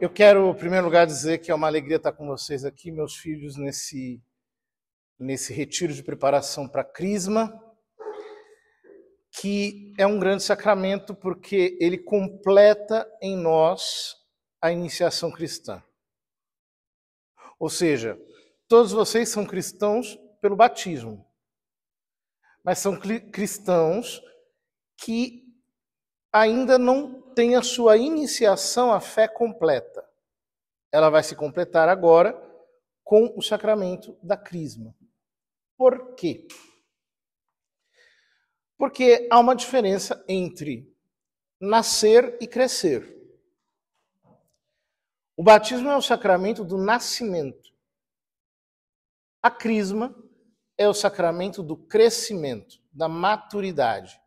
Eu quero, em primeiro lugar, dizer que é uma alegria estar com vocês aqui, meus filhos, nesse retiro de preparação para a Crisma, que é um grande sacramento porque ele completa em nós a iniciação cristã. Ou seja, todos vocês são cristãos pelo batismo, mas são cristãos que ainda não têm a sua iniciação à fé completa. Ela vai se completar agora com o sacramento da Crisma. Por quê? Porque há uma diferença entre nascer e crescer. O batismo é o sacramento do nascimento. A Crisma é o sacramento do crescimento, da maturidade.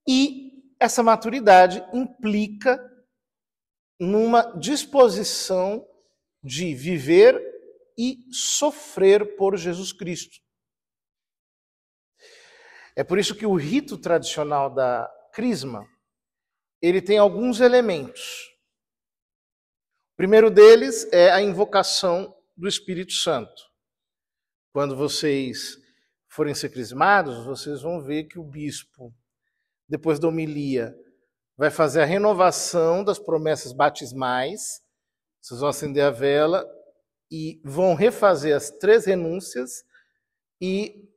E essa maturidade implica numa disposição de viver e sofrer por Jesus Cristo. É por isso que o rito tradicional da Crisma, ele tem alguns elementos. O primeiro deles é a invocação do Espírito Santo. Quando vocês forem ser crismados, vocês vão ver que o bispo, depois da homilia, vai fazer a renovação das promessas batismais. Vocês vão acender a vela e vão refazer as 3 renúncias e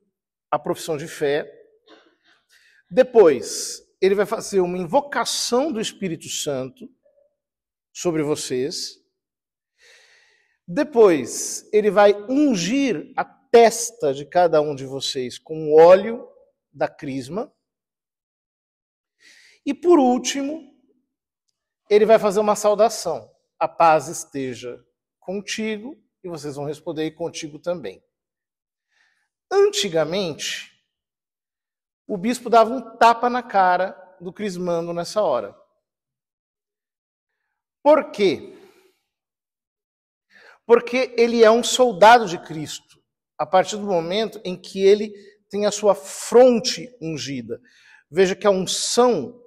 a profissão de fé. Depois, ele vai fazer uma invocação do Espírito Santo sobre vocês. Depois, ele vai ungir a testa de cada um de vocês com o óleo da Crisma. E por último, ele vai fazer uma saudação. A paz esteja contigo, e vocês vão responder e contigo também. Antigamente, o bispo dava um tapa na cara do crismando nessa hora. Por quê? Porque ele é um soldado de Cristo, a partir do momento em que ele tem a sua fronte ungida. Veja que a unção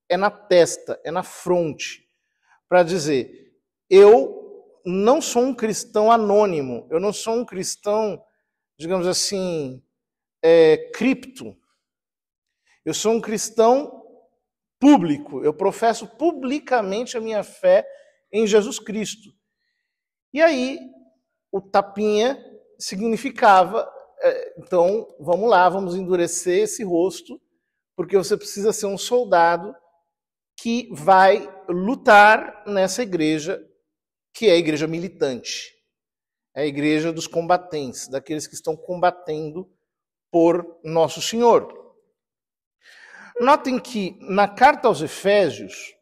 é na testa, é na fronte, para dizer, eu não sou um cristão anônimo, eu não sou um cristão, digamos assim, cripto. Eu sou um cristão público, eu professo publicamente a minha fé em Jesus Cristo. E aí, o tapinha significava, então, vamos lá, vamos endurecer esse rosto, porque você precisa ser um soldado que vai lutar nessa igreja, que é a igreja militante. É a igreja dos combatentes, daqueles que estão combatendo por Nosso Senhor. Notem que na carta aos Efésios,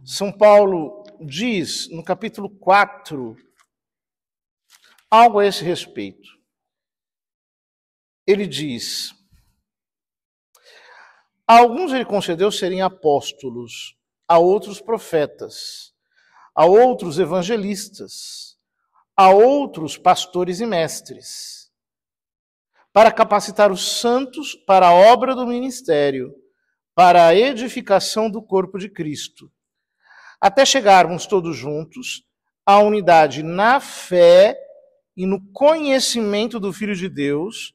São Paulo diz, no capítulo 4, algo a esse respeito. Ele diz, a alguns ele concedeu serem apóstolos, a outros profetas, a outros evangelistas, a outros pastores e mestres, para capacitar os santos para a obra do ministério, para a edificação do corpo de Cristo, até chegarmos todos juntos à unidade na fé e no conhecimento do Filho de Deus,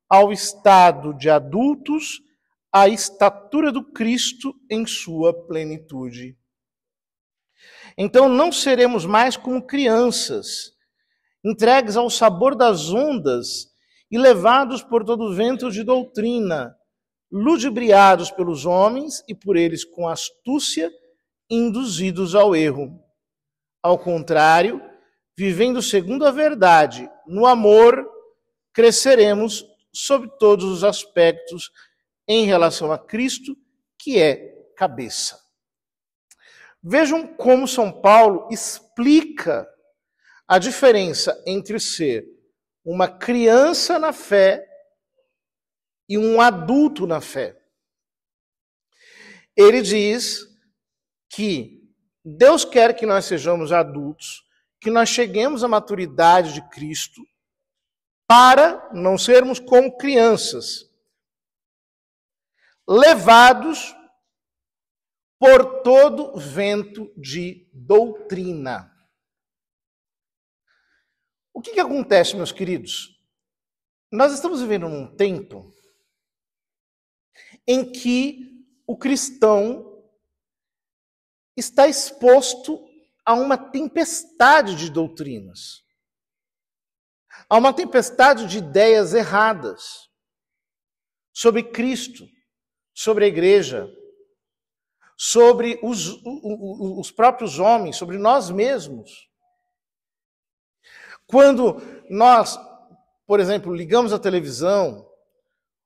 ao estado de adultos, à estatura do Cristo em sua plenitude. Então não seremos mais como crianças, entregues ao sabor das ondas e levados por todo o vento de doutrina, ludibriados pelos homens e por eles com astúcia, induzidos ao erro. Ao contrário, vivendo segundo a verdade, no amor, cresceremos sob todos os aspectos em relação a Cristo, que é cabeça. Vejam como São Paulo explica a diferença entre ser uma criança na fé e um adulto na fé. Ele diz que Deus quer que nós sejamos adultos, que nós cheguemos à maturidade de Cristo, para não sermos como crianças, levados por todo vento de doutrina. O que acontece, meus queridos? Nós estamos vivendo num tempo em que o cristão está exposto a uma tempestade de doutrinas, a uma tempestade de ideias erradas sobre Cristo, sobre a igreja, sobre os próprios homens, sobre nós mesmos. Quando nós, por exemplo, ligamos a televisão,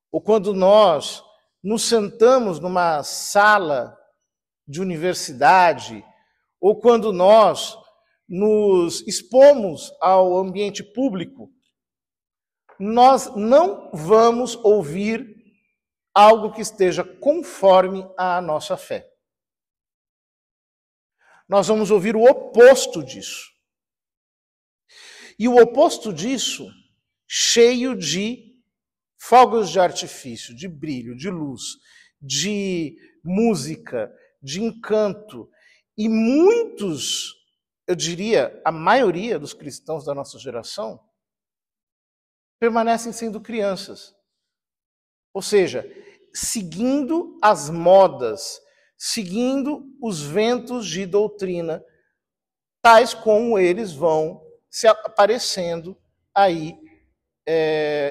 ou quando nós nos sentamos numa sala de universidade, ou quando nós nos expomos ao ambiente público, nós não vamos ouvir algo que esteja conforme à nossa fé. Nós vamos ouvir o oposto disso. E o oposto disso, cheio de fogos de artifício, de brilho, de luz, de música, de encanto. E muitos, eu diria, a maioria dos cristãos da nossa geração, permanecem sendo crianças. Ou seja, seguindo as modas, seguindo os ventos de doutrina, tais como eles vão se aparecendo aí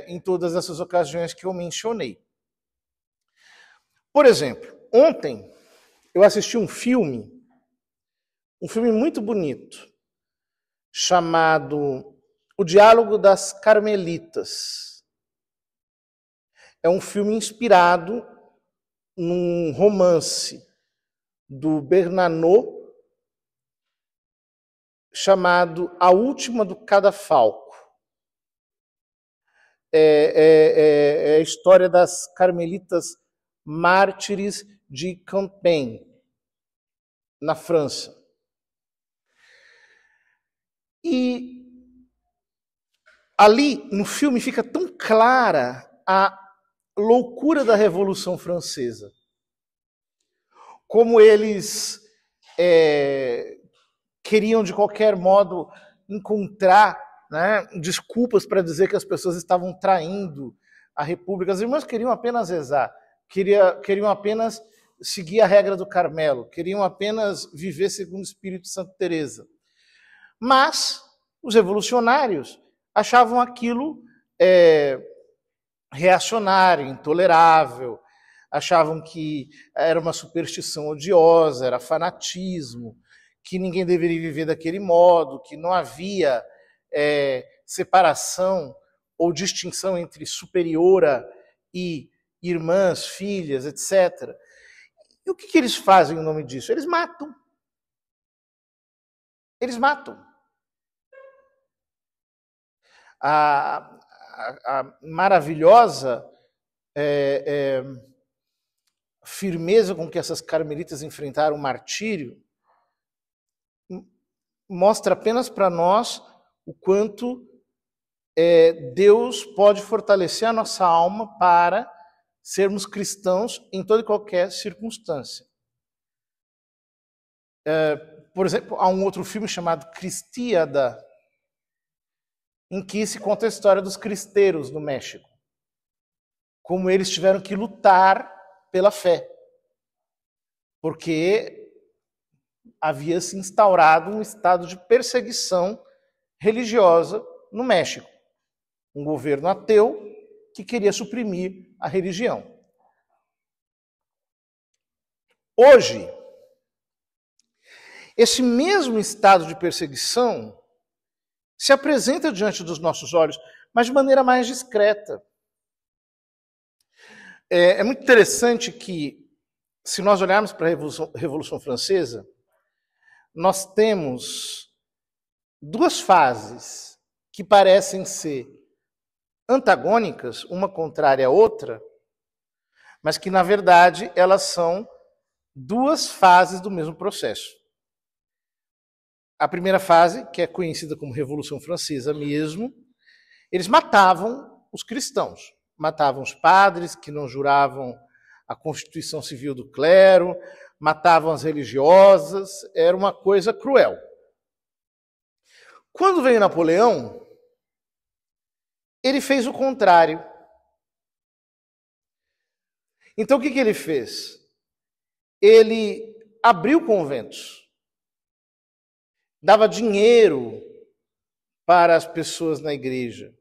em todas essas ocasiões que eu mencionei. Por exemplo, ontem eu assisti um filme muito bonito, chamado O Diálogo das Carmelitas. É um filme inspirado num romance do Bernanos, chamado A Última do Cadafalco. É a história das carmelitas mártires de Compiègne, na França. E ali, no filme, fica tão clara a loucura da Revolução Francesa. Como eles queriam, de qualquer modo, encontrar, né, desculpas para dizer que as pessoas estavam traindo a República. As irmãs queriam apenas rezar, queriam apenas seguir a regra do Carmelo, queriam apenas viver segundo o espírito de Santa Teresa. Mas os revolucionários achavam aquilo reacionário, intolerável, achavam que era uma superstição odiosa, era fanatismo, que ninguém deveria viver daquele modo, que não havia separação ou distinção entre superiora e irmãs, filhas, etc. E o que eles fazem em nome disso? Eles matam. Eles matam. A maravilhosa firmeza com que essas carmelitas enfrentaram o martírio mostra apenas para nós o quanto Deus pode fortalecer a nossa alma para sermos cristãos em toda e qualquer circunstância. Por exemplo, há um outro filme chamado Cristíada, em que se conta a história dos cristeiros no México, como eles tiveram que lutar pela fé, porque havia se instaurado um estado de perseguição religiosa no México. Um governo ateu que queria suprimir a religião. Hoje, esse mesmo estado de perseguição se apresenta diante dos nossos olhos, mas de maneira mais discreta. É muito interessante que, se nós olharmos para a Revolução Francesa, nós temos duas fases que parecem ser antagônicas, uma contrária à outra, mas que, na verdade, elas são duas fases do mesmo processo. A primeira fase, que é conhecida como Revolução Francesa mesmo, eles matavam os cristãos, matavam os padres que não juravam a constituição civil do clero, matavam as religiosas, era uma coisa cruel. Quando veio Napoleão, ele fez o contrário. Então o que ele fez? Ele abriu conventos, dava dinheiro para as pessoas na igreja,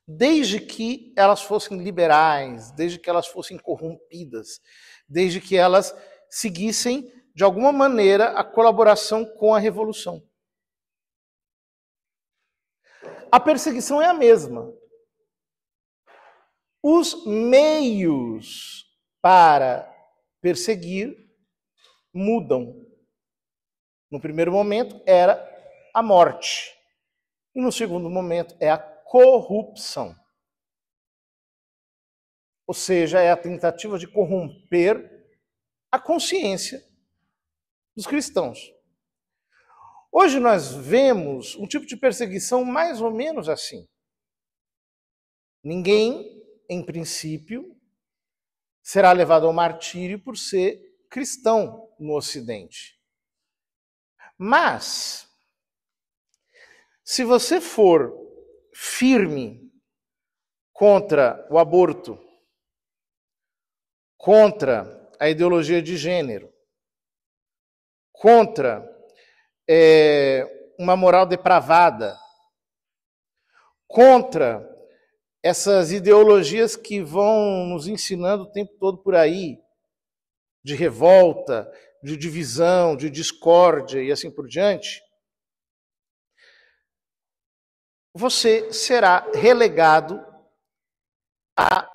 desde que elas fossem liberais, desde que elas fossem corrompidas, desde que elas seguissem, de alguma maneira, a colaboração com a revolução. A perseguição é a mesma. Os meios para perseguir mudam. No primeiro momento era a morte. E no segundo momento é a corrupção. Ou seja, é a tentativa de corromper a consciência dos cristãos. Hoje nós vemos um tipo de perseguição mais ou menos assim. Ninguém, em princípio, será levado ao martírio por ser cristão no Ocidente. Mas, se você for firme contra o aborto, contra a ideologia de gênero, contra uma moral depravada, contra essas ideologias que vão nos ensinando o tempo todo por aí, de revolta, de divisão, de discórdia e assim por diante, você será relegado a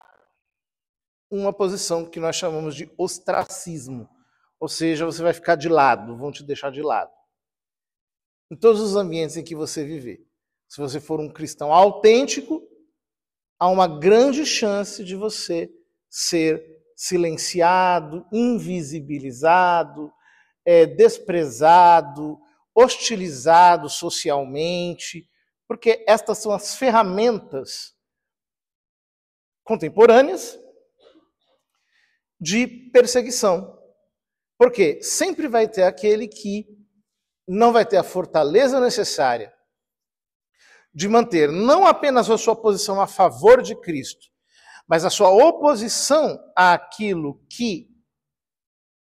uma posição que nós chamamos de ostracismo. Ou seja, você vai ficar de lado, vão te deixar de lado. Em todos os ambientes em que você viver. Se você for um cristão autêntico, há uma grande chance de você ser silenciado, invisibilizado, desprezado, hostilizado socialmente, porque estas são as ferramentas contemporâneas de perseguição. Porque sempre vai ter aquele que não vai ter a fortaleza necessária de manter não apenas a sua posição a favor de Cristo, mas a sua oposição àquilo que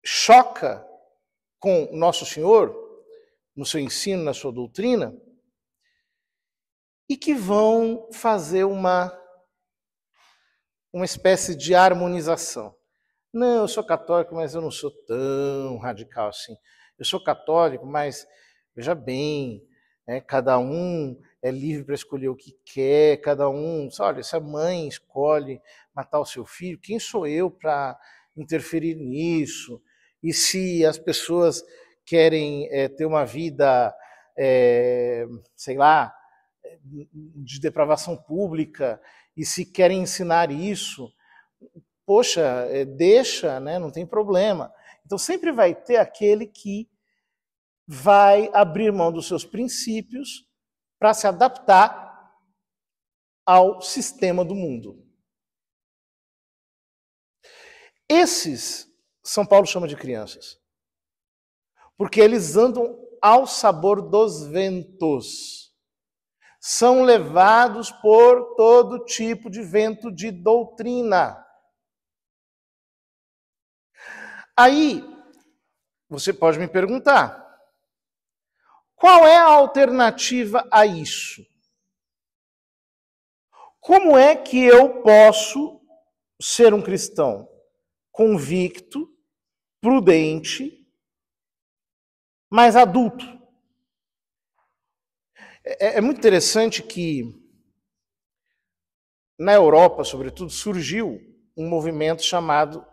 choca com Nosso Senhor, no seu ensino, na sua doutrina, e que vão fazer uma espécie de harmonização. Não, eu sou católico, mas eu não sou tão radical assim. Eu sou católico, mas, veja bem, cada um é livre para escolher o que quer, cada um... Olha, se a mãe escolhe matar o seu filho, quem sou eu para interferir nisso? E se as pessoas querem ter uma vida, sei lá, de depravação pública, e se querem ensinar isso... Poxa, deixa, né? Não tem problema. Então sempre vai ter aquele que vai abrir mão dos seus princípios para se adaptar ao sistema do mundo. Esses, São Paulo chama de crianças, porque eles andam ao sabor dos ventos. São levados por todo tipo de vento de doutrina. Aí, você pode me perguntar, qual é a alternativa a isso? Como é que eu posso ser um cristão convicto, prudente, mas adulto? É muito interessante que na Europa, sobretudo, surgiu um movimento chamado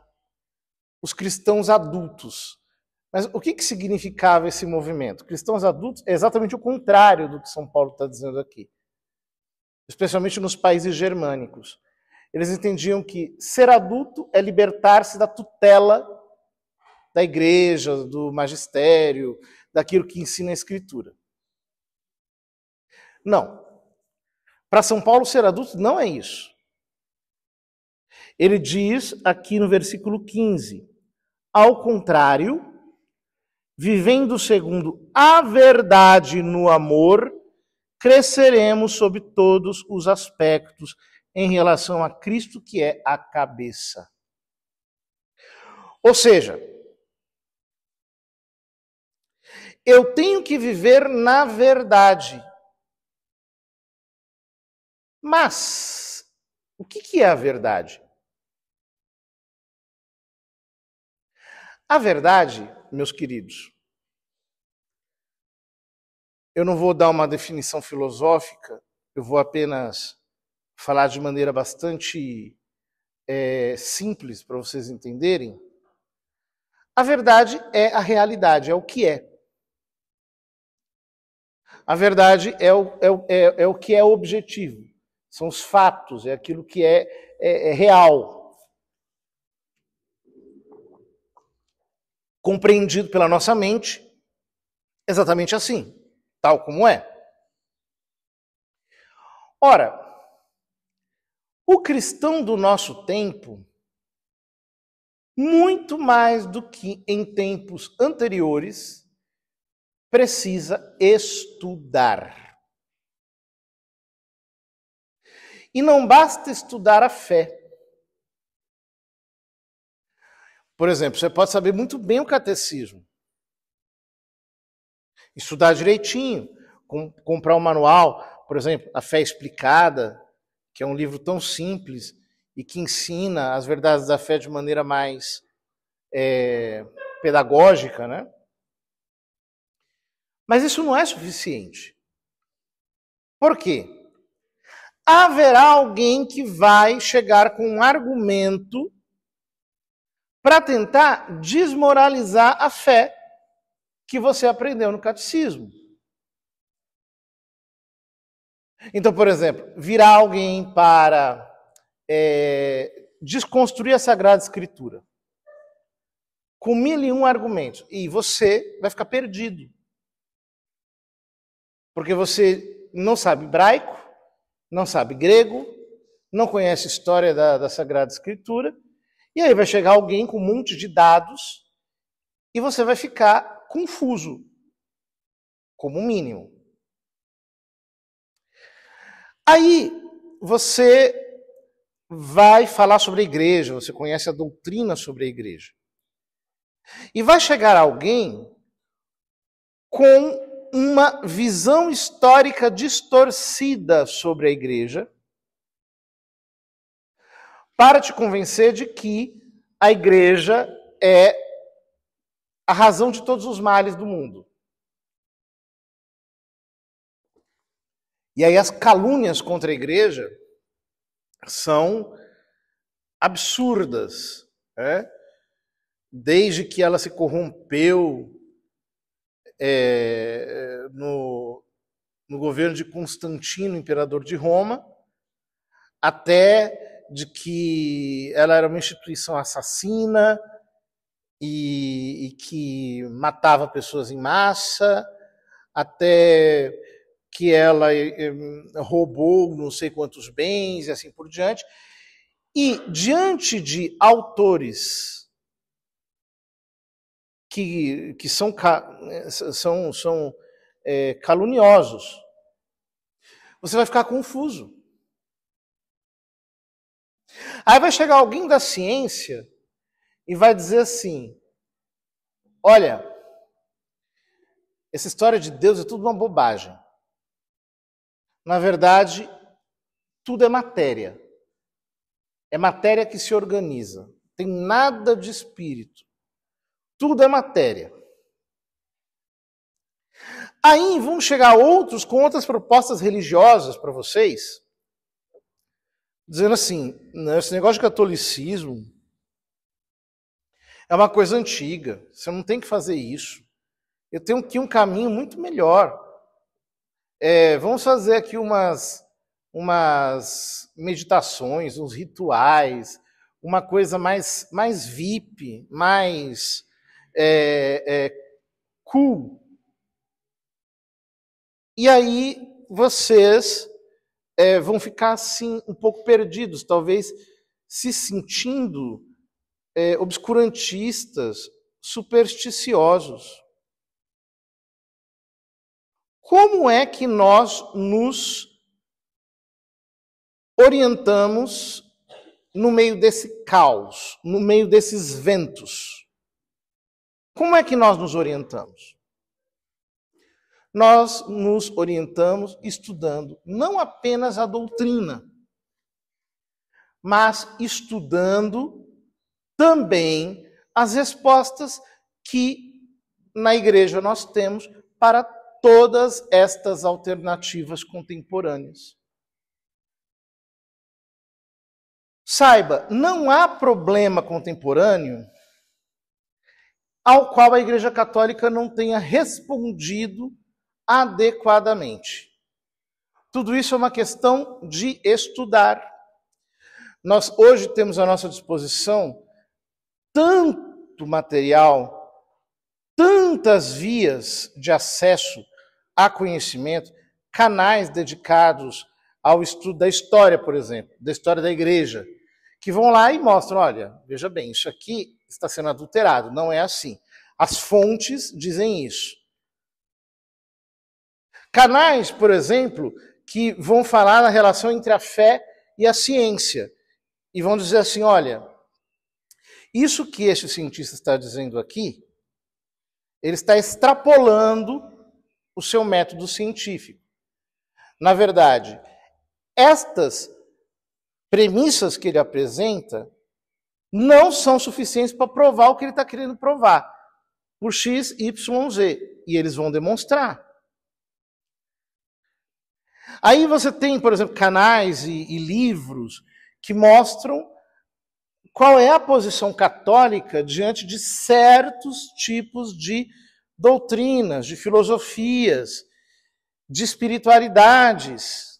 os cristãos adultos. Mas o que significava esse movimento? Cristãos adultos é exatamente o contrário do que São Paulo está dizendo aqui. Especialmente nos países germânicos. Eles entendiam que ser adulto é libertar-se da tutela da igreja, do magistério, daquilo que ensina a Escritura. Não. Para São Paulo, ser adulto não é isso. Ele diz aqui no versículo 15, Ao contrário, vivendo segundo a verdade no amor, cresceremos sob todos os aspectos em relação a Cristo, que é a cabeça. Ou seja, eu tenho que viver na verdade. Mas, o que é a verdade? A verdade, meus queridos, eu não vou dar uma definição filosófica, eu vou apenas falar de maneira bastante simples para vocês entenderem. A verdade é a realidade, é o que é. A verdade é o que é objetivo, são os fatos, é aquilo que é real. Compreendido pela nossa mente, exatamente assim, tal como é. Ora, o cristão do nosso tempo, muito mais do que em tempos anteriores, precisa estudar. E não basta estudar a fé. Por exemplo, você pode saber muito bem o catecismo, estudar direitinho, comprar um manual, por exemplo, A Fé Explicada, que é um livro tão simples e que ensina as verdades da fé de maneira mais pedagógica, né? Mas isso não é suficiente. Por quê? Haverá alguém que vai chegar com um argumento para tentar desmoralizar a fé que você aprendeu no catecismo. Então, por exemplo, virá alguém para desconstruir a Sagrada Escritura com 1001 argumentos, e você vai ficar perdido. Porque você não sabe hebraico, não sabe grego, não conhece a história da Sagrada Escritura, e aí vai chegar alguém com um monte de dados e você vai ficar confuso, como mínimo. Aí você vai falar sobre a igreja, você conhece a doutrina sobre a igreja. E vai chegar alguém com uma visão histórica distorcida sobre a igreja para te convencer de que a igreja é a razão de todos os males do mundo. E aí as calúnias contra a igreja são absurdas, né? Desde que ela se corrompeu no governo de Constantino, imperador de Roma, até de que ela era uma instituição assassina e que matava pessoas em massa, até que ela roubou não sei quantos bens e assim por diante. E diante de autores que são caluniosos, você vai ficar confuso. Aí vai chegar alguém da ciência e vai dizer assim: olha, essa história de Deus é tudo uma bobagem. Na verdade, tudo é matéria. É matéria que se organiza. Tem nada de espírito. Tudo é matéria. Aí vão chegar outros com outras propostas religiosas para vocês, dizendo assim: esse negócio de catolicismo é uma coisa antiga, você não tem que fazer isso. Eu tenho aqui um caminho muito melhor. Vamos fazer aqui umas meditações, uns rituais, uma coisa mais VIP, mais cool. E aí vocês vão ficar assim um pouco perdidos, talvez se sentindo obscurantistas, supersticiosos. Como é que nós nos orientamos no meio desse caos, no meio desses ventos? Como é que nós nos orientamos? Nós nos orientamos estudando não apenas a doutrina, mas estudando também as respostas que na igreja nós temos para todas estas alternativas contemporâneas. Saiba, não há problema contemporâneo ao qual a Igreja Católica não tenha respondido adequadamente. Tudo isso é uma questão de estudar. Nós hoje temos à nossa disposição tanto material, tantas vias de acesso a conhecimento, canais dedicados ao estudo da história, por exemplo, da história da igreja, que vão lá e mostram, olha, veja bem, isso aqui está sendo adulterado, não é assim. As fontes dizem isso. Canais, por exemplo, que vão falar na relação entre a fé e a ciência, e vão dizer assim, olha, isso que este cientista está dizendo aqui, ele está extrapolando o seu método científico. Na verdade, estas premissas que ele apresenta não são suficientes para provar o que ele está querendo provar, por X, Y, Z. E eles vão demonstrar. Aí você tem, por exemplo, canais e livros que mostram qual é a posição católica diante de certos tipos de doutrinas, de filosofias, de espiritualidades.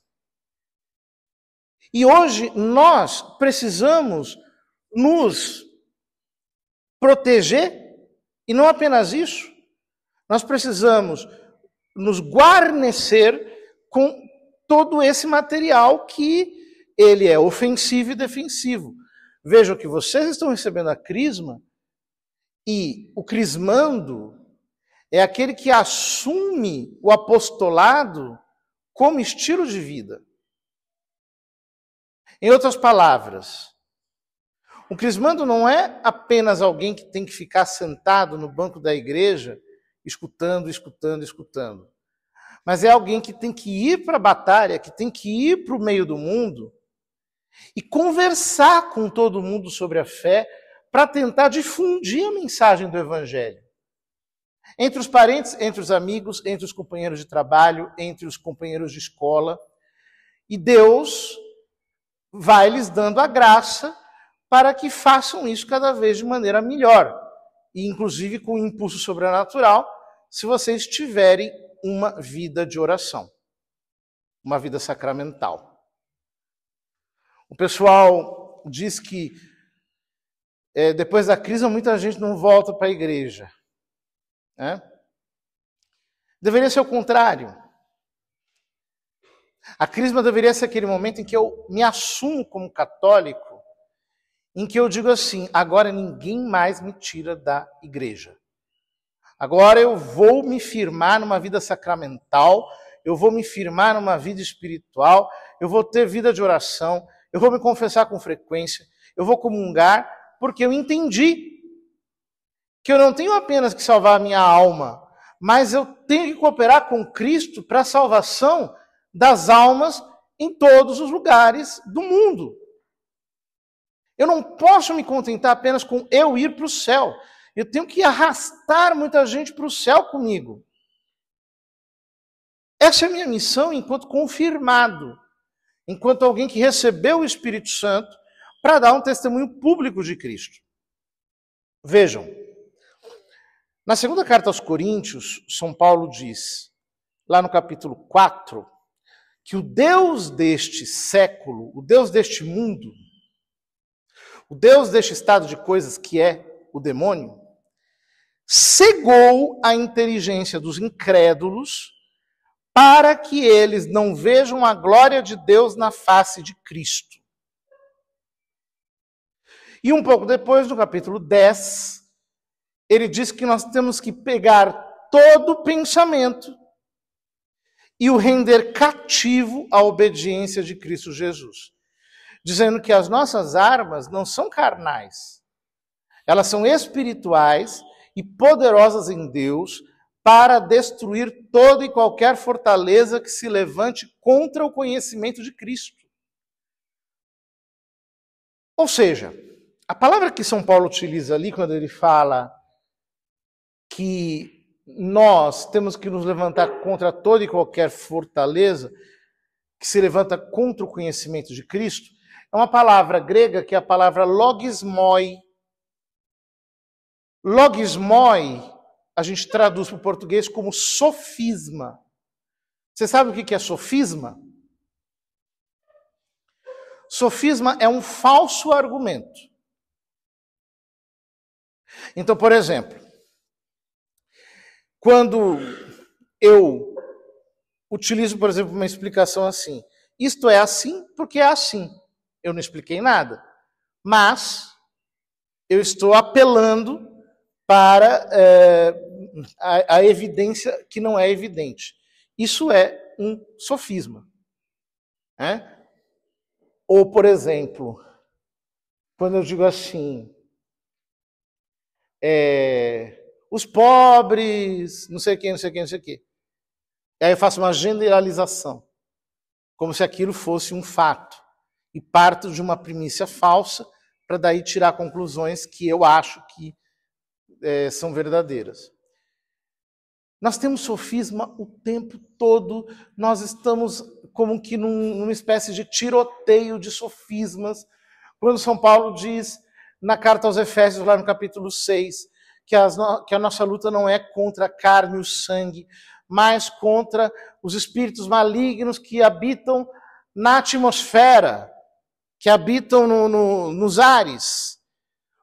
E hoje nós precisamos nos proteger, e não apenas isso, nós precisamos nos guarnecer com todo esse material que ele é ofensivo e defensivo. Vejam que vocês estão recebendo a crisma, e o crismando é aquele que assume o apostolado como estilo de vida. Em outras palavras, o crismando não é apenas alguém que tem que ficar sentado no banco da igreja, escutando, mas é alguém que tem que ir para a batalha, que tem que ir para o meio do mundo e conversar com todo mundo sobre a fé para tentar difundir a mensagem do Evangelho. Entre os parentes, entre os amigos, entre os companheiros de trabalho, entre os companheiros de escola. E Deus vai lhes dando a graça para que façam isso cada vez de maneira melhor. E inclusive com um impulso sobrenatural, se vocês tiverem uma vida de oração, uma vida sacramental. O pessoal diz que depois da crise muita gente não volta para a igreja. Né? Deveria ser o contrário. A crisma deveria ser aquele momento em que eu me assumo como católico, em que eu digo assim, agora ninguém mais me tira da igreja. Agora eu vou me firmar numa vida sacramental, eu vou me firmar numa vida espiritual, eu vou ter vida de oração, eu vou me confessar com frequência, eu vou comungar, porque eu entendi que eu não tenho apenas que salvar a minha alma, mas eu tenho que cooperar com Cristo para a salvação das almas em todos os lugares do mundo. Eu não posso me contentar apenas com eu ir para o céu. Eu tenho que arrastar muita gente para o céu comigo. Essa é a minha missão enquanto confirmado, enquanto alguém que recebeu o Espírito Santo para dar um testemunho público de Cristo. Vejam, na segunda carta aos Coríntios, São Paulo diz, lá no capítulo 4, que o Deus deste século, o Deus deste mundo, o Deus deste estado de coisas que é o demônio, cegou a inteligência dos incrédulos para que eles não vejam a glória de Deus na face de Cristo. E um pouco depois, no capítulo 10, ele diz que nós temos que pegar todo pensamento e o render cativo à obediência de Cristo Jesus. Dizendo que as nossas armas não são carnais, elas são espirituais e poderosas em Deus para destruir toda e qualquer fortaleza que se levante contra o conhecimento de Cristo. Ou seja, a palavra que São Paulo utiliza ali quando ele fala que nós temos que nos levantar contra toda e qualquer fortaleza que se levanta contra o conhecimento de Cristo, é uma palavra grega que é a palavra logismoi. Logismoi, a gente traduz para o português como sofisma. Você sabe o que é sofisma? Sofisma é um falso argumento. Então, por exemplo, quando eu utilizo, por exemplo, uma explicação assim, isto é assim porque é assim. Eu não expliquei nada, mas eu estou apelando para a evidência que não é evidente. Isso é um sofisma. Né? Ou, por exemplo, quando eu digo assim, os pobres, não sei quem, não sei quem, não sei o quê. E aí eu faço uma generalização, como se aquilo fosse um fato. E parto de uma premissa falsa para daí tirar conclusões que eu acho que são verdadeiras. Nós temos sofisma o tempo todo, nós estamos como que numa espécie de tiroteio de sofismas. Quando São Paulo diz na carta aos Efésios, lá no capítulo 6, que a nossa luta não é contra a carne e o sangue, mas contra os espíritos malignos que habitam na atmosfera, que habitam nos ares.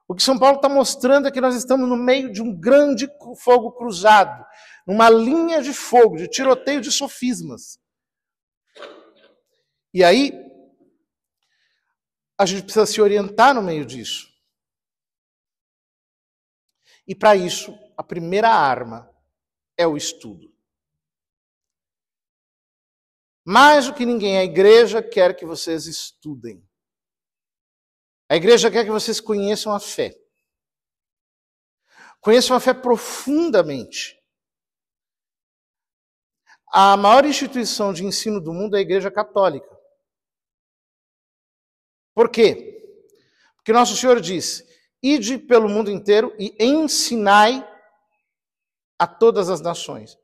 O que São Paulo está mostrando é que nós estamos no meio de um grande fogo cruzado, numa linha de fogo, de tiroteio de sofismas. E aí, a gente precisa se orientar no meio disso. E para isso, a primeira arma é o estudo. Mais do que ninguém, a igreja quer que vocês estudem. A igreja quer que vocês conheçam a fé. Conheçam a fé profundamente. A maior instituição de ensino do mundo é a Igreja Católica. Por quê? Porque Nosso Senhor disse, ide pelo mundo inteiro e ensinai a todas as nações.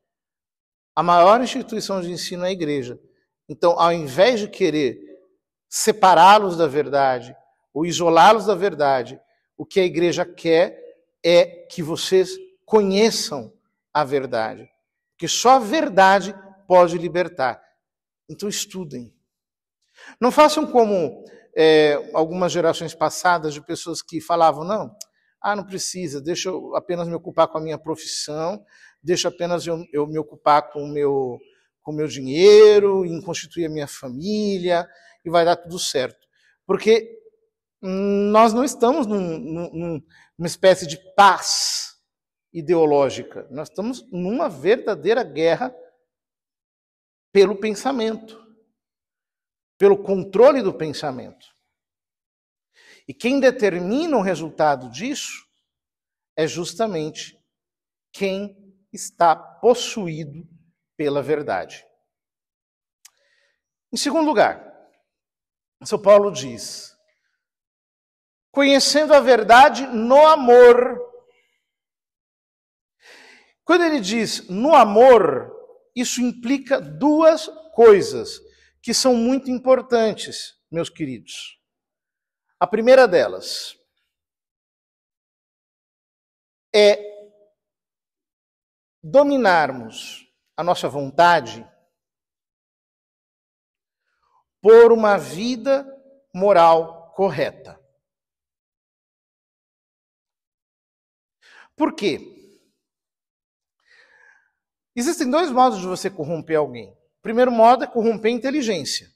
A maior instituição de ensino é a igreja. Então, ao invés de querer separá-los da verdade, ou isolá-los da verdade, o que a igreja quer é que vocês conheçam a verdade. Porque só a verdade pode libertar. Então estudem. Não façam como algumas gerações passadas de pessoas que falavam, não precisa, deixa eu apenas me ocupar com a minha profissão, deixa apenas eu me ocupar com o meu dinheiro, em constituir a minha família, e vai dar tudo certo. Porque nós não estamos numa espécie de paz ideológica. Nós estamos numa verdadeira guerra pelo pensamento, pelo controle do pensamento. E quem determina o resultado disso é justamente quem está possuído pela verdade. Em segundo lugar, São Paulo diz, conhecendo a verdade no amor. Quando ele diz no amor, isso implica duas coisas que são muito importantes, meus queridos. A primeira delas é dominarmos a nossa vontade por uma vida moral correta. Por quê? Existem dois modos de você corromper alguém. O primeiro modo é corromper a inteligência.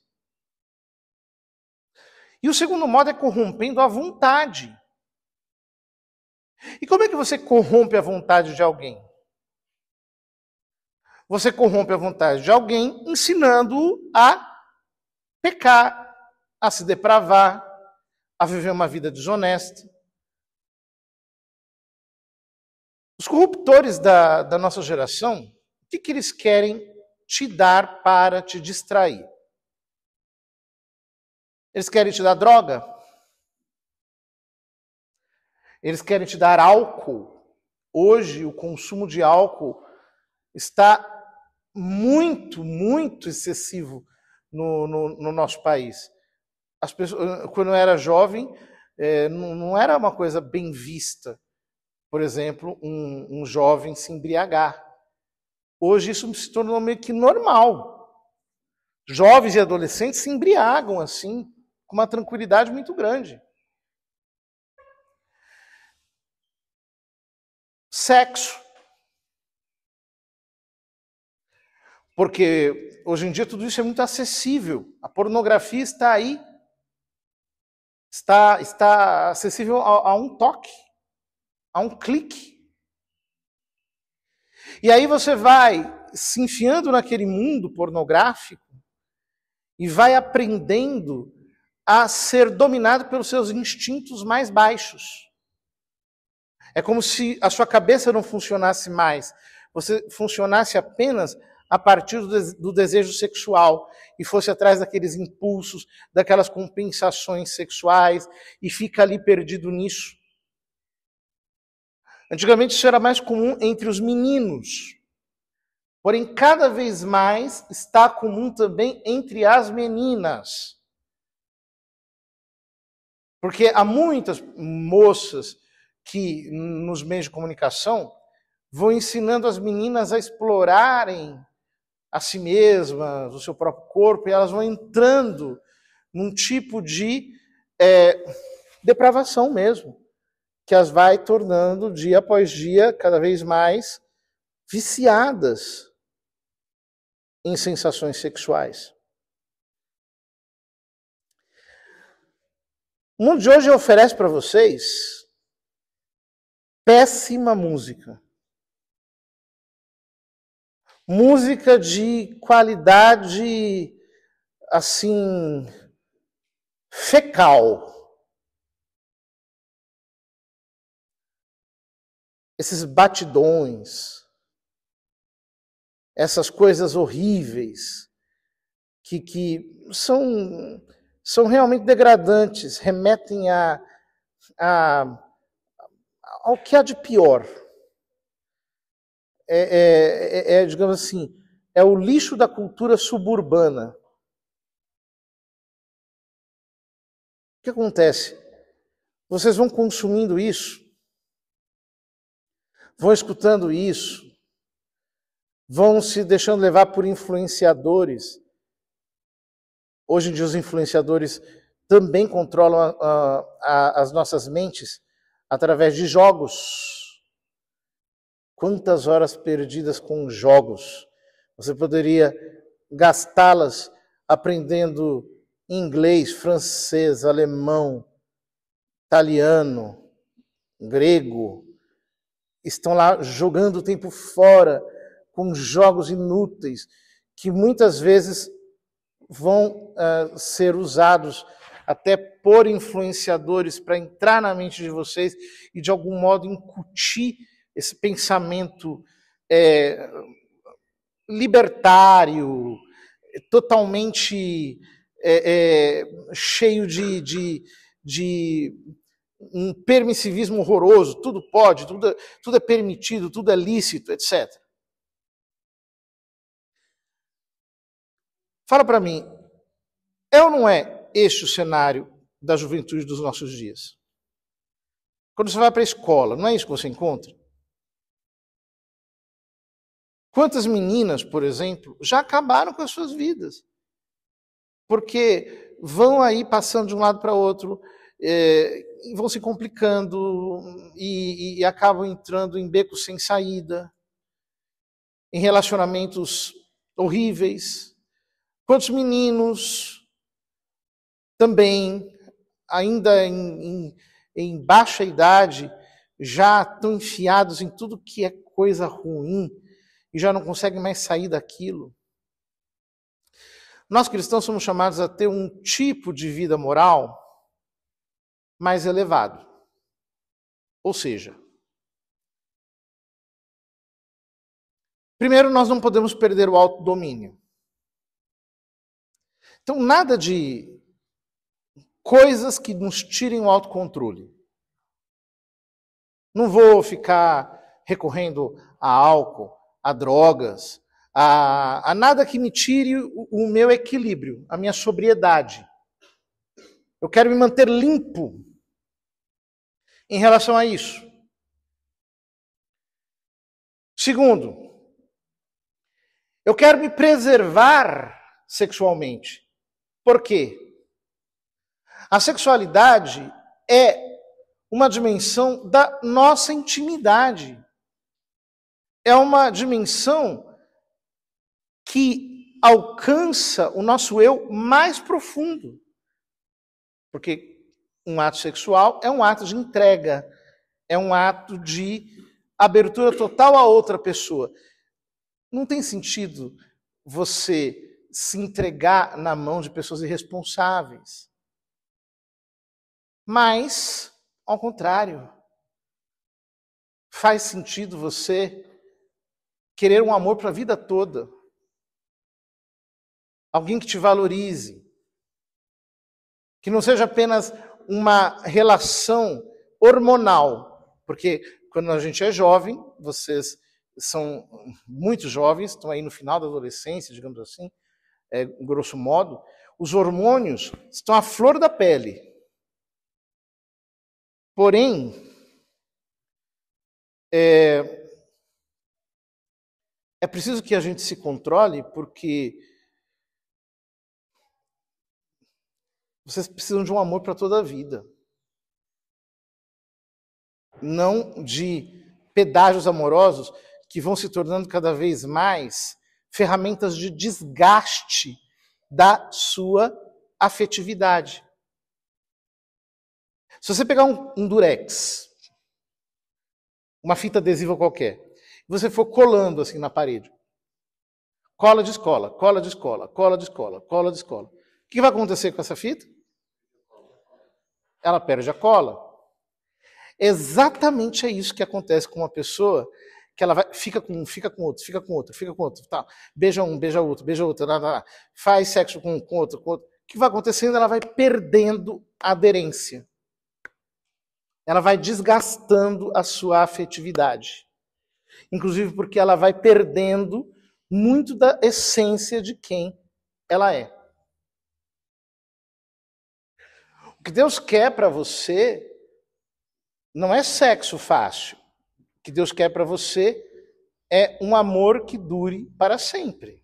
E o segundo modo é corrompendo a vontade. E como é que você corrompe a vontade de alguém? Você corrompe a vontade de alguém ensinando-o a pecar, a se depravar, a viver uma vida desonesta. Os corruptores da nossa geração, o que eles querem te dar para te distrair? Eles querem te dar droga? Eles querem te dar álcool? Hoje, o consumo de álcool está muito, muito excessivo no nosso país. As pessoas, quando eu era jovem, não era uma coisa bem vista, por exemplo, um jovem se embriagar. Hoje isso se tornou meio que normal. Jovens e adolescentes se embriagam assim, com uma tranquilidade muito grande. Sexo. Porque hoje em dia tudo isso é muito acessível. A pornografia está aí. Está acessível a um toque, a um clique. E aí você vai se enfiando naquele mundo pornográfico e vai aprendendo a ser dominado pelos seus instintos mais baixos. É como se a sua cabeça não funcionasse mais. Você funcionasse apenas a partir do desejo sexual e fosse atrás daqueles impulsos, daquelas compensações sexuais e fica ali perdido nisso. Antigamente isso era mais comum entre os meninos, porém cada vez mais está comum também entre as meninas. Porque há muitas moças que nos meios de comunicação vão ensinando as meninas a explorarem a si mesmas, o seu próprio corpo, e elas vão entrando num tipo de depravação mesmo, que as vai tornando, dia após dia, cada vez mais viciadas em sensações sexuais. O mundo de hoje oferece para vocês péssima música. Música de qualidade, assim, fecal. Esses batidões, essas coisas horríveis, que são realmente degradantes, remetem ao que há de pior. Digamos assim, é o lixo da cultura suburbana. O que acontece? Vocês vão consumindo isso, vão escutando isso, vão se deixando levar por influenciadores. Hoje em dia os influenciadores também controlam as nossas mentes através de jogos. Quantas horas perdidas com jogos? Você poderia gastá-las aprendendo inglês, francês, alemão, italiano, grego. Estão lá jogando o tempo fora com jogos inúteis que muitas vezes vão ser usados até por influenciadores para entrar na mente de vocês e de algum modo incutir esse pensamento libertário, totalmente cheio de um permissivismo horroroso, tudo pode, tudo é permitido, tudo é lícito, etc. Fala para mim, é ou não é este o cenário da juventude dos nossos dias? Quando você vai para a escola, não é isso que você encontra? Quantas meninas, por exemplo, já acabaram com as suas vidas? Porque vão aí passando de um lado para outro, vão se complicando e acabam entrando em becos sem saída, em relacionamentos horríveis. Quantos meninos também, ainda em baixa idade, já estão enfiados em tudo que é coisa ruim e já não conseguem mais sair daquilo. Nós cristãos somos chamados a ter um tipo de vida moral mais elevado. Ou seja, primeiro nós não podemos perder o autodomínio. Então, nada de coisas que nos tirem o autocontrole. Não vou ficar recorrendo a álcool, a drogas, a nada que me tire o meu equilíbrio, a minha sobriedade. Eu quero me manter limpo em relação a isso. Segundo, eu quero me preservar sexualmente. Por quê? A sexualidade é uma dimensão da nossa intimidade. É uma dimensão que alcança o nosso eu mais profundo. Porque um ato sexual é um ato de entrega, é um ato de abertura total a outra pessoa. Não tem sentido você se entregar na mão de pessoas irresponsáveis. Mas, ao contrário, faz sentido você querer um amor para a vida toda. Alguém que te valorize. Que não seja apenas uma relação hormonal. Porque quando a gente é jovem, vocês são muito jovens, estão aí no final da adolescência, digamos assim, grosso modo, os hormônios estão à flor da pele. Porém, é preciso que a gente se controle, porque vocês precisam de um amor para toda a vida. Não de pedágios amorosos que vão se tornando cada vez mais ferramentas de desgaste da sua afetividade. Se você pegar um durex, uma fita adesiva qualquer, e você for colando assim na parede, cola de escola, cola de escola, cola de escola, cola de escola. O que vai acontecer com essa fita? Ela perde a cola. Exatamente é isso que acontece com uma pessoa que ela fica com outro, tá? Beija um, beija outro, faz sexo com outro. O que vai acontecendo? Ela vai perdendo a aderência. Ela vai desgastando a sua afetividade. Inclusive porque ela vai perdendo muito da essência de quem ela é. O que Deus quer para você não é sexo fácil. O que Deus quer para você é um amor que dure para sempre.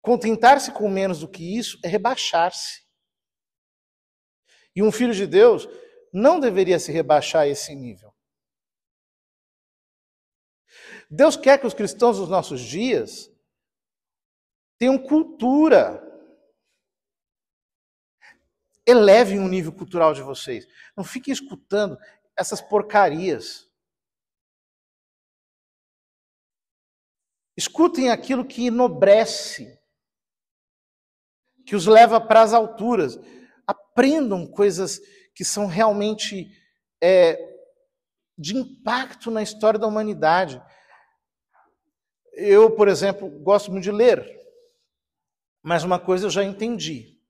Contentar-se com menos do que isso é rebaixar-se. E um filho de Deus não deveria se rebaixar a esse nível. Deus quer que os cristãos dos nossos dias tenham cultura. Elevem o nível cultural de vocês. Não fiquem escutando essas porcarias. Escutem aquilo que enobrece, que os leva para as alturas. Aprendam coisas que são realmente de impacto na história da humanidade. Eu, por exemplo, gosto muito de ler, mas uma coisa eu já entendi.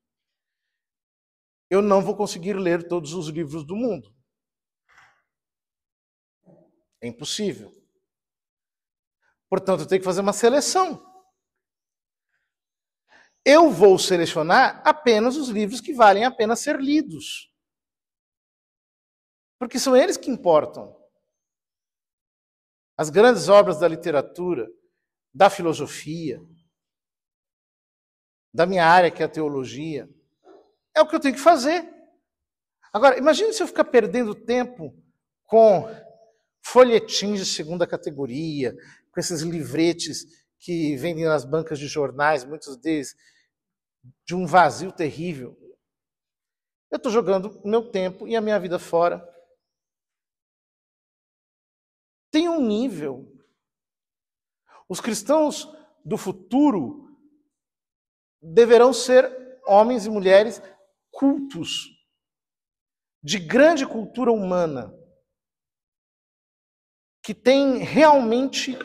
Eu não vou conseguir ler todos os livros do mundo. É impossível. Portanto, eu tenho que fazer uma seleção. Eu vou selecionar apenas os livros que valem a pena ser lidos. Porque são eles que importam. As grandes obras da literatura, da filosofia, da minha área, que é a teologia, é o que eu tenho que fazer. Agora, imagine se eu ficar perdendo tempo com folhetins de segunda categoria, com esses livretes que vendem nas bancas de jornais, muitos deles de um vazio terrível. Eu estou jogando meu tempo e a minha vida fora. tem um nível. Os cristãos do futuro deverão ser homens e mulheres cultos, de grande cultura humana, que têm realmente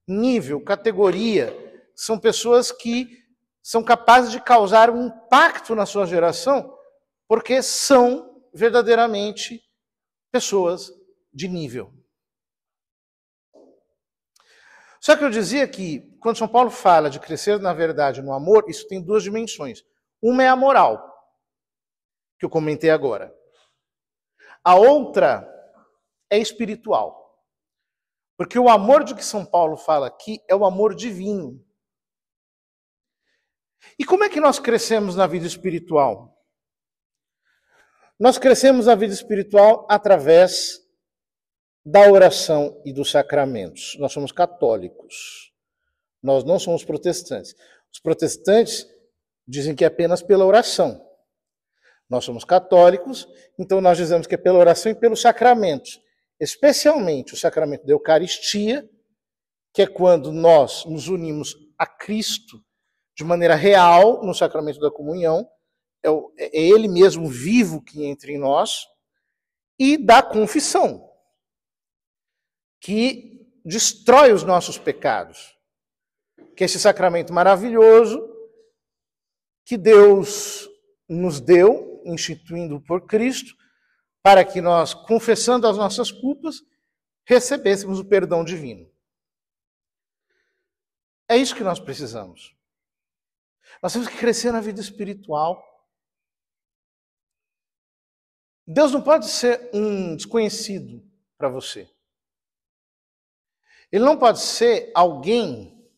nível, categoria. São pessoas que são capazes de causar um impacto na sua geração, porque são verdadeiramente pessoas de nível. Só que eu dizia que, quando São Paulo fala de crescer na verdade no amor, isso tem duas dimensões. Uma é a moral, que eu comentei agora. A outra é espiritual. Porque o amor de que São Paulo fala aqui é o amor divino. E como é que nós crescemos na vida espiritual? Nós crescemos na vida espiritual através da oração e dos sacramentos. Nós somos católicos. Nós não somos protestantes. Os protestantes dizem que é apenas pela oração. Nós somos católicos, então nós dizemos que é pela oração e pelos sacramentos. Especialmente o sacramento da Eucaristia, que é quando nós nos unimos a Cristo de maneira real no sacramento da comunhão, é Ele mesmo vivo que entra em nós, e da confissão, que destrói os nossos pecados. Que é esse sacramento maravilhoso que Deus nos deu, instituindo por Cristo, para que nós, confessando as nossas culpas, recebêssemos o perdão divino. É isso que nós precisamos. Nós temos que crescer na vida espiritual. Deus não pode ser um desconhecido para você. Ele não pode ser alguém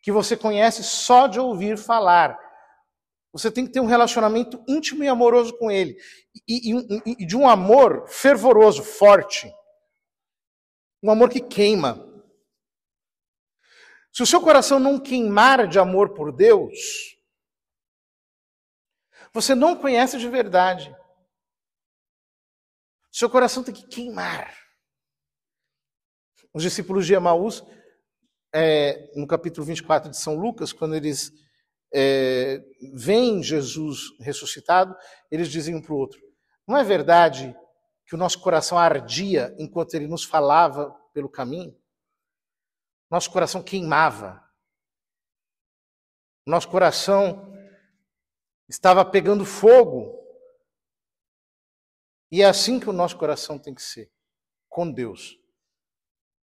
que você conhece só de ouvir falar. Você tem que ter um relacionamento íntimo e amoroso com Ele. E de um amor fervoroso, forte. Um amor que queima. Se o seu coração não queimar de amor por Deus, você não conhece de verdade. O seu coração tem que queimar. Os discípulos de Emaús, no capítulo 24 de São Lucas, quando eles veem Jesus ressuscitado, eles dizem um para o outro: não é verdade que o nosso coração ardia enquanto ele nos falava pelo caminho? Nosso coração queimava. Nosso coração estava pegando fogo. E é assim que o nosso coração tem que ser, com Deus.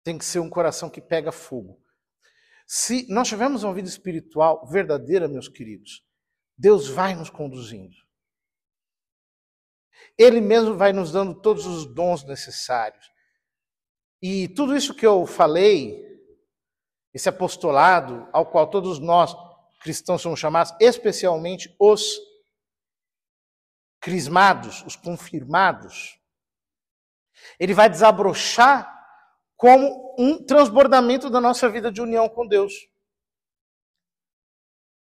Tem que ser um coração que pega fogo. Se nós tivermos uma vida espiritual verdadeira, meus queridos, Deus vai nos conduzindo. Ele mesmo vai nos dando todos os dons necessários. E tudo isso que eu falei, esse apostolado ao qual todos nós cristãos somos chamados, especialmente os crismados, os confirmados, ele vai desabrochar como um transbordamento da nossa vida de união com Deus.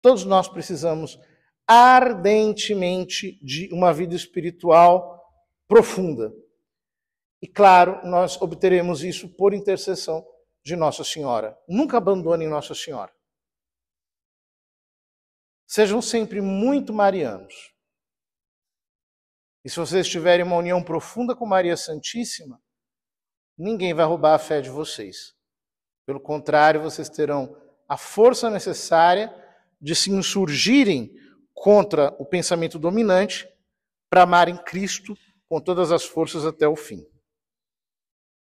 Todos nós precisamos ardentemente de uma vida espiritual profunda. E claro, nós obteremos isso por intercessão de Nossa Senhora. Nunca abandonem Nossa Senhora. Sejam sempre muito marianos. E se vocês tiverem uma união profunda com Maria Santíssima, ninguém vai roubar a fé de vocês. Pelo contrário, vocês terão a força necessária de se insurgirem contra o pensamento dominante para amarem Cristo com todas as forças até o fim.